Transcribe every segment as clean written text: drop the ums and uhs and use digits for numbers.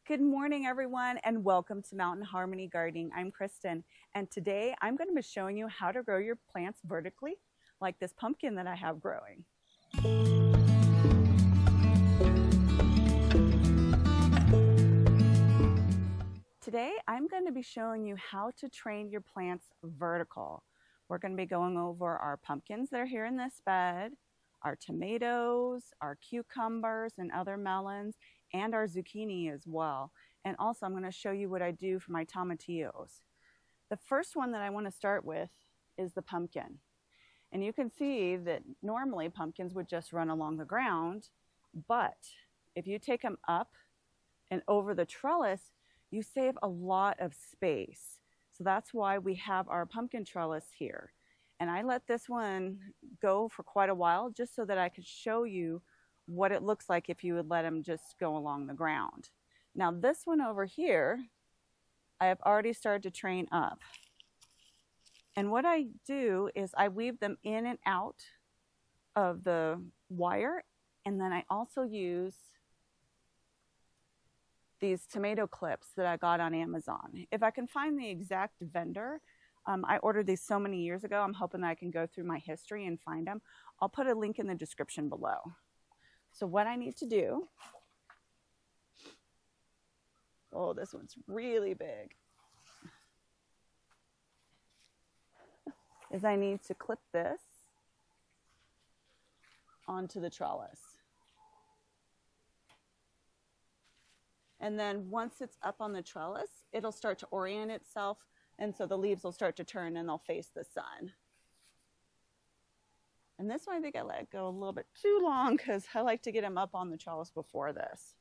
Good morning, everyone, and welcome to Mountain Harmony Gardening. I'm Kristen, and today I'm going to be showing you how to grow your plants vertically, like this pumpkin that I have growing. Today, I'm going to be showing you how to train your plants vertical. We're going to be going over our pumpkins that are here in this bed, our tomatoes, our cucumbers and other melons, and our zucchini as well. And also I'm going to show you what I do for my tomatillos. The first one that I want to start with is the pumpkin. And you can see that normally pumpkins would just run along the ground, but if you take them up and over the trellis, you save a lot of space. So that's why we have our pumpkin trellis here. And I let this one go for quite a while just so that I could show you what it looks like if you would let them just go along the ground. Now this one over here, I have already started to train up. And what I do is I weave them in and out of the wire, and then I also use these tomato clips that I got on Amazon. If I can find the exact vendor, I ordered these so many years ago, I'm hoping that I can go through my history and find them. I'll put a link in the description below. So what I need to do, oh, this one's really big, is I need to clip this onto the trellis. And then once it's up on the trellis, it'll start to orient itself, and so the leaves will start to turn and they'll face the sun. And this one I think I let go a little bit too long because I like to get them up on the trellis before this.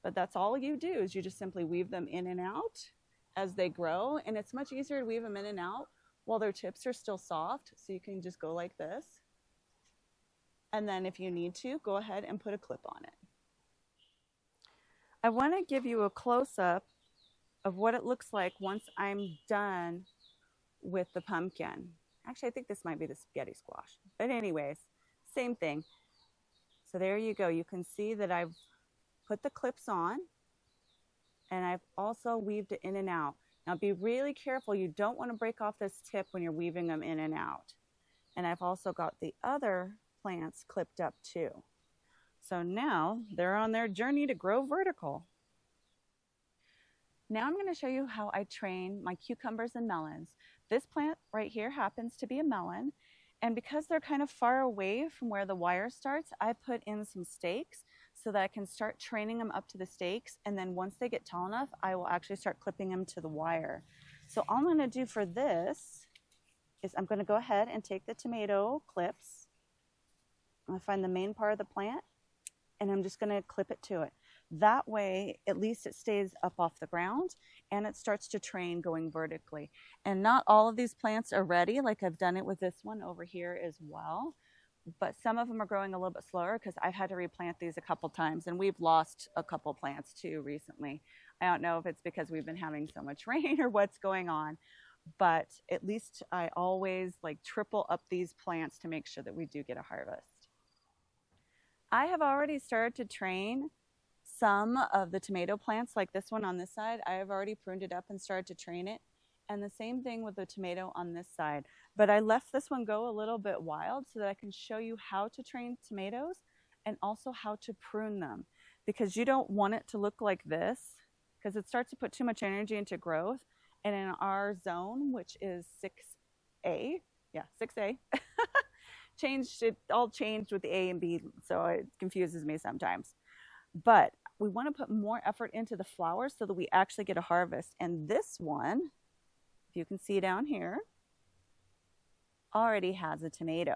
But that's all you do is you just simply weave them in and out as they grow. And it's much easier to weave them in and out while their tips are still soft. So you can just go like this. And then if you need to, go ahead and put a clip on it. I want to give you a close-up of what it looks like once I'm done with the pumpkin. Actually, I think this might be the spaghetti squash. But anyways, same thing. So there you go. You can see that I've put the clips on, and I've also weaved it in and out. Now be really careful. You don't want to break off this tip when you're weaving them in and out. And I've also got the other plants clipped up too. So now they're on their journey to grow vertical. Now I'm going to show you how I train my cucumbers and melons. This plant right here happens to be a melon, and because they're kind of far away from where the wire starts, I put in some stakes so that I can start training them up to the stakes, and then once they get tall enough, I will actually start clipping them to the wire. So all I'm going to do for this is I'm going to go ahead and take the tomato clips. I'm going to find the main part of the plant, and I'm just going to clip it to it. That way, at least it stays up off the ground and it starts to train going vertically. And not all of these plants are ready, like I've done it with this one over here as well. But some of them are growing a little bit slower because I've had to replant these a couple times, and we've lost a couple plants too recently. I don't know if it's because we've been having so much rain or what's going on, but at least I always like triple up these plants to make sure that we do get a harvest. I have already started to train some of the tomato plants, like this one on this side. I have already pruned it up and started to train it. And the same thing with the tomato on this side. But I left this one go a little bit wild so that I can show you how to train tomatoes and also how to prune them. Because you don't want it to look like this, because it starts to put too much energy into growth. And in our zone, which is 6A, yeah, 6A, it all changed with the A and B, so it confuses me sometimes. But we want to put more effort into the flowers so that we actually get a harvest. And this one, if you can see down here, already has a tomato.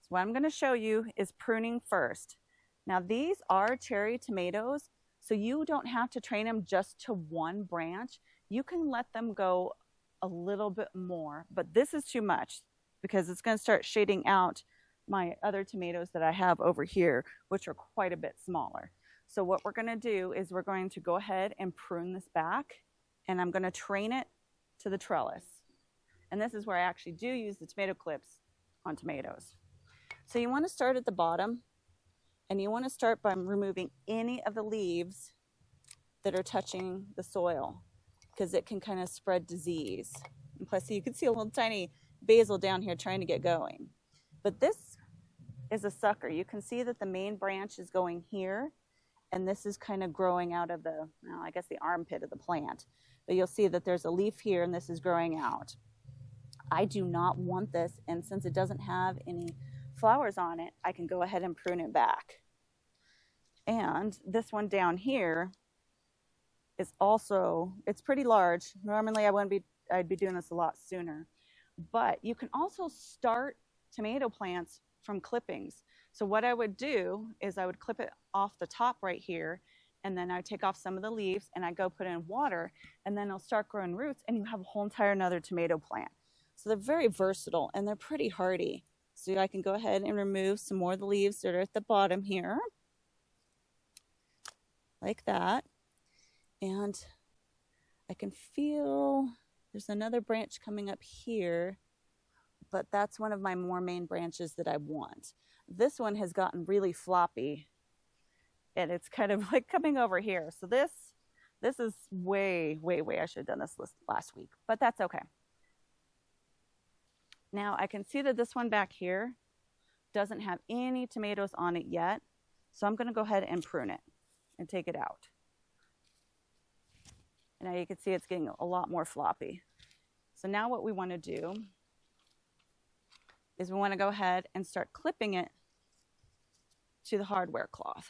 So what I'm going to show you is pruning first. Now these are cherry tomatoes, so you don't have to train them just to one branch. You can let them go a little bit more, but this is too much because it's going to start shading out my other tomatoes that I have over here, which are quite a bit smaller. So what we're going to do is we're going to go ahead and prune this back, and I'm going to train it to the trellis. And this is where I actually do use the tomato clips on tomatoes. So you want to start at the bottom, and you want to start by removing any of the leaves that are touching the soil because it can kind of spread disease. And plus, you can see a little tiny basil down here trying to get going. But this is a sucker. You can see that the main branch is going here, and this is kind of growing out of the, well, I guess the armpit of the plant. But you'll see that there's a leaf here, and this is growing out. I do not want this, and since it doesn't have any flowers on it, I can go ahead and prune it back. And this one down here is also, it's pretty large. Normally I'd be doing this a lot sooner. But you can also start tomato plants from clippings. So what I would do is I would clip it off the top right here, and then I take off some of the leaves and I go put in water, and then it'll start growing roots, and you have a whole entire another tomato plant. So they're very versatile and they're pretty hardy. So I can go ahead and remove some more of the leaves that are at the bottom here, like that. And I can feel there's another branch coming up here, but that's one of my more main branches that I want. This one has gotten really floppy, and it's kind of like coming over here. So this is way, I should have done this last week, but that's okay. Now I can see that this one back here doesn't have any tomatoes on it yet. So I'm gonna go ahead and prune it and take it out. And now you can see it's getting a lot more floppy. So now what we wanna do is we wanna go ahead and start clipping it to the hardware cloth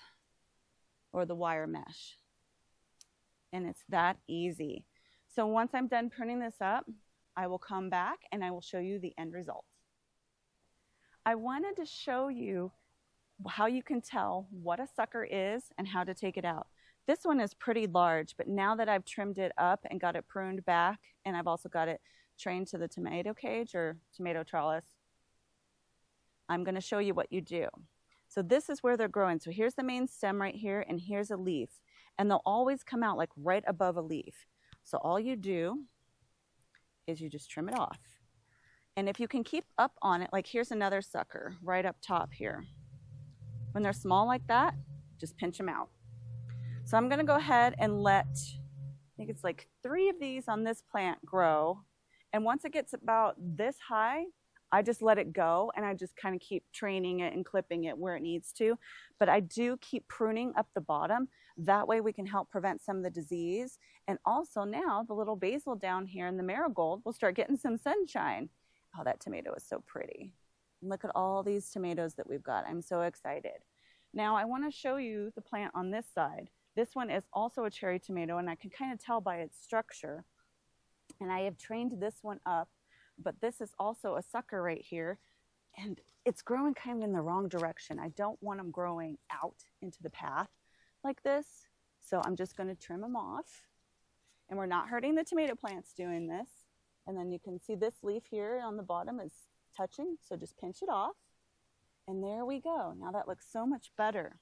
or the wire mesh. And it's that easy. So once I'm done pruning this up, I will come back and I will show you the end result. I wanted to show you how you can tell what a sucker is and how to take it out. This one is pretty large, but now that I've trimmed it up and got it pruned back, and I've also got it trained to the tomato cage or tomato trellis, I'm going to show you what you do. So this is where they're growing. So here's the main stem right here, and here's a leaf. And they'll always come out like right above a leaf. So all you do is you just trim it off. And if you can keep up on it, like here's another sucker right up top here. When they're small like that, just pinch them out. So I'm gonna go ahead and let, I think it's like 3 of these on this plant grow. And once it gets about this high, I just let it go, and I just kind of keep training it and clipping it where it needs to. But I do keep pruning up the bottom. That way we can help prevent some of the disease. And also now the little basil down here and the marigold will start getting some sunshine. Oh, that tomato is so pretty. Look at all these tomatoes that we've got. I'm so excited. Now I want to show you the plant on this side. This one is also a cherry tomato, and I can kind of tell by its structure. And I have trained this one up, but this is also a sucker right here, and it's growing kind of in the wrong direction. I don't want them growing out into the path like this. So I'm just going to trim them off, and we're not hurting the tomato plants doing this. And then you can see this leaf here on the bottom is touching, so just pinch it off. And there we go. Now that looks so much better.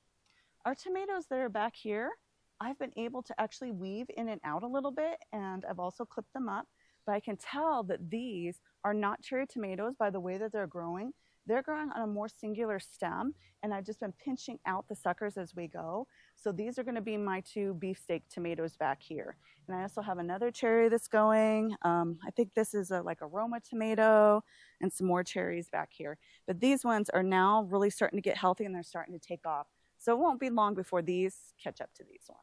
Our tomatoes that are back here, I've been able to actually weave in and out a little bit, and I've also clipped them up. But I can tell that these are not cherry tomatoes by the way that they're growing. They're growing on a more singular stem, and I've just been pinching out the suckers as we go. So these are going to be my 2 beefsteak tomatoes back here. And I also have another cherry that's going. I think this is like a Roma tomato, and some more cherries back here. But these ones are now really starting to get healthy, and they're starting to take off. So it won't be long before these catch up to these ones.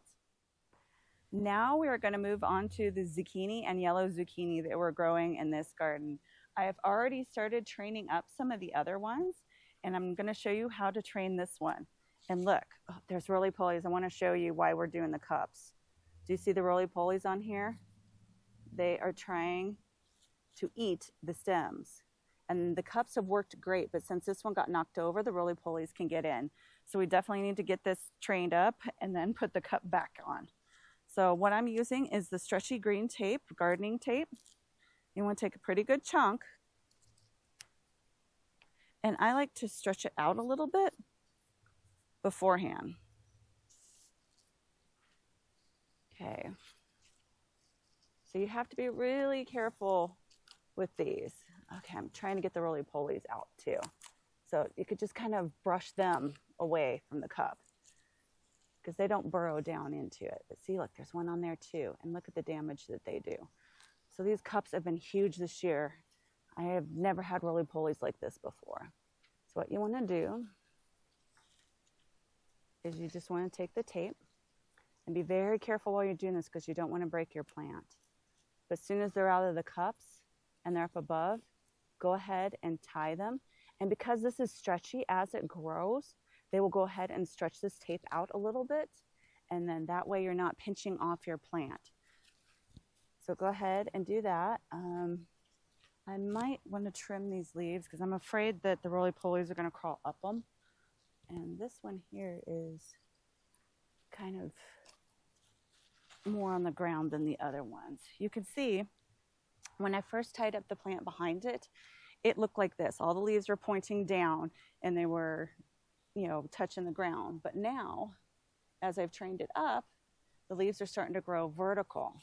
Now we are going to move on to the zucchini and yellow zucchini that we're growing in this garden. I have already started training up some of the other ones, and I'm going to show you how to train this one. And look, oh, there's roly-polies. I want to show you why we're doing the cups. Do you see the roly-polies on here? They are trying to eat the stems. And the cups have worked great, but since this one got knocked over, the roly-polies can get in. So we definitely need to get this trained up and then put the cup back on. So what I'm using is the stretchy green tape, gardening tape. You want to take a pretty good chunk. And I like to stretch it out a little bit beforehand. Okay. So you have to be really careful with these. Okay, I'm trying to get the roly-polies out too. So you could just kind of brush them away from the cup. because they don't burrow down into it. But see, look, there's one on there too. And look at the damage that they do. So these cups have been huge this year. I have never had roly-polies like this before. So what you want to do is you just want to take the tape and be very careful while you're doing this because you don't want to break your plant. But as soon as they're out of the cups and they're up above, go ahead and tie them. And because this is stretchy, as it grows, they will go ahead and stretch this tape out a little bit. And then that way you're not pinching off your plant. So go ahead and do that. I might want to trim these leaves because I'm afraid that the roly-polies are going to crawl up them. And this one here is kind of more on the ground than the other ones. You can see when I first tied up the plant behind it, it looked like this. All the leaves were pointing down and they were, you know, touching the ground. But now, as I've trained it up, the leaves are starting to grow vertical.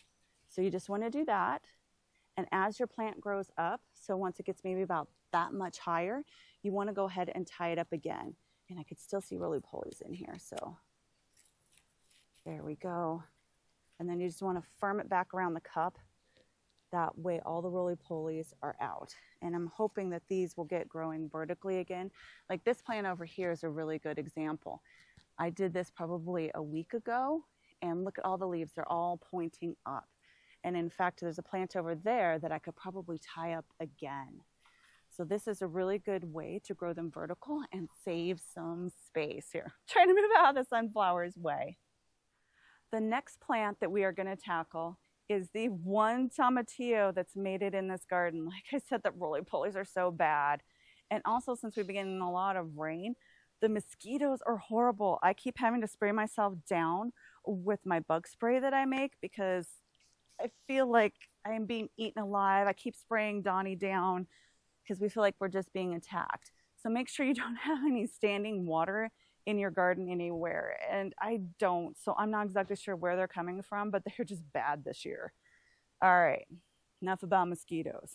So you just want to do that. And as your plant grows up, so once it gets maybe about that much higher, you want to go ahead and tie it up again. And I could still see roly-polies in here. So there we go. And then you just want to firm it back around the cup. That way all the roly-polies are out. And I'm hoping that these will get growing vertically again. Like this plant over here is a really good example. I did this probably a week ago, and look at all the leaves. They're all pointing up. And in fact, there's a plant over there that I could probably tie up again. So this is a really good way to grow them vertical and save some space here. Trying to move out of the sunflower's way. The next plant that we are going to tackle is the one tomatillo that's made it in this garden. Like I said, the roly-polies are so bad. And also, since we've been getting a lot of rain, the mosquitoes are horrible. I keep having to spray myself down with my bug spray that I make because I feel like I am being eaten alive. I keep spraying Donnie down because we feel like we're just being attacked. So make sure you don't have any standing water in your garden anywhere. And I don't, so I'm not exactly sure where they're coming from, but they're just bad this year. All right, enough about mosquitoes.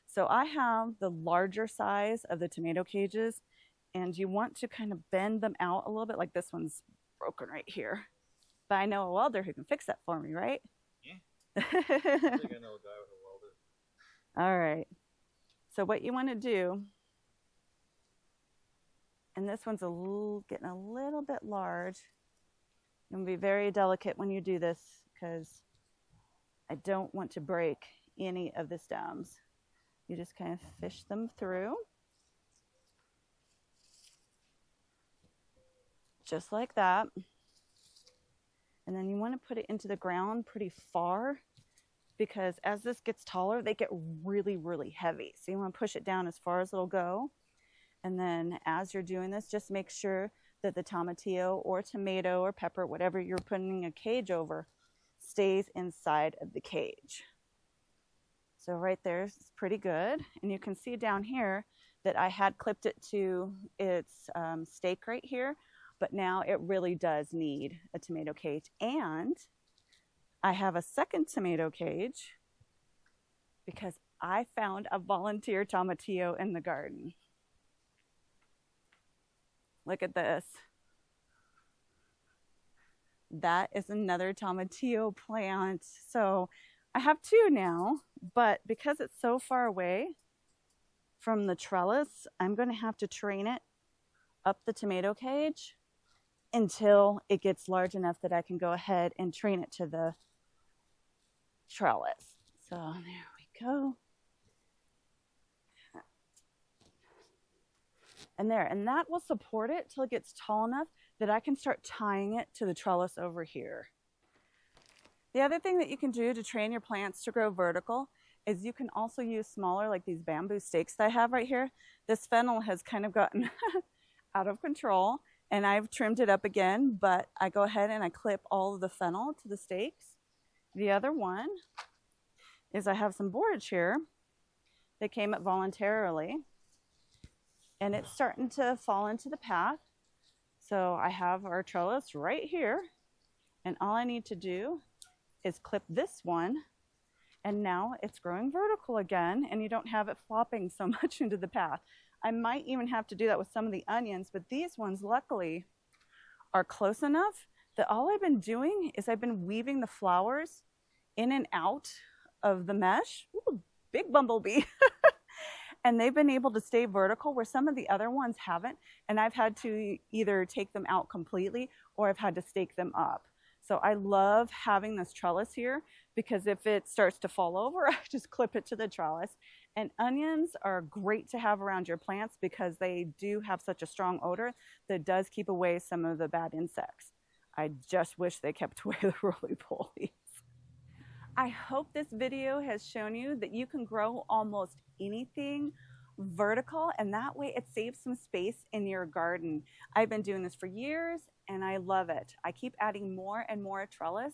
So I have the larger size of the tomato cages, and you want to kind of bend them out a little bit. Like this one's broken right here. But I know a welder who can fix that for me, right? I think I know a guy with a welder. All right. So what you want to do, and this one's getting a little bit large. You'll be very delicate when you do this because I don't want to break any of the stems. You just kind of fish them through. Just like that. And then you want to put it into the ground pretty far because as this gets taller, they get really, really heavy. So you want to push it down as far as it'll go. And then as you're doing this, just make sure that the tomatillo or tomato or pepper, whatever you're putting a cage over, stays inside of the cage. So right there is pretty good. And you can see down here that I had clipped it to its stake right here, but now it really does need a tomato cage. And I have a second tomato cage because I found a volunteer tomatillo in the garden. Look at this. That is another tomatillo plant. So I have two now, but because it's so far away from the trellis, I'm going to have to train it up the tomato cage until it gets large enough that I can go ahead and train it to the trellis. So there we go. And there, and that will support it till it gets tall enough that I can start tying it to the trellis over here. The other thing that you can do to train your plants to grow vertical is you can also use smaller, like these bamboo stakes that I have right here. This fennel has kind of gotten out of control, and I've trimmed it up again, but I go ahead and I clip all of the fennel to the stakes. The other one is I have some borage here that came up voluntarily, and it's starting to fall into the path. So I have our trellis right here, and all I need to do is clip this one, and now it's growing vertical again, and you don't have it flopping so much into the path. I might even have to do that with some of the onions, but these ones luckily are close enough All I've been doing is I've been weaving the flowers in and out of the mesh. Ooh, big bumblebee. And they've been able to stay vertical where some of the other ones haven't. And I've had to either take them out completely or I've had to stake them up. So I love having this trellis here because if it starts to fall over, I just clip it to the trellis. And onions are great to have around your plants because they do have such a strong odor that does keep away some of the bad insects. I just wish they kept away the roly-polies. I hope this video has shown you that you can grow almost anything vertical, and that way it saves some space in your garden. I've been doing this for years and I love it. I keep adding more and more trellis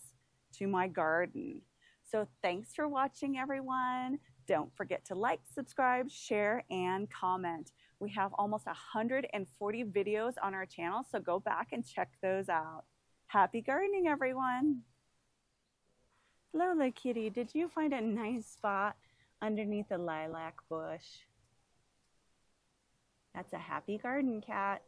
to my garden. So thanks for watching, everyone. Don't forget to like, subscribe, share, and comment. We have almost 140 videos on our channel, so go back and check those out. Happy gardening, everyone. Lola kitty, did you find a nice spot underneath the lilac bush? That's a happy garden cat.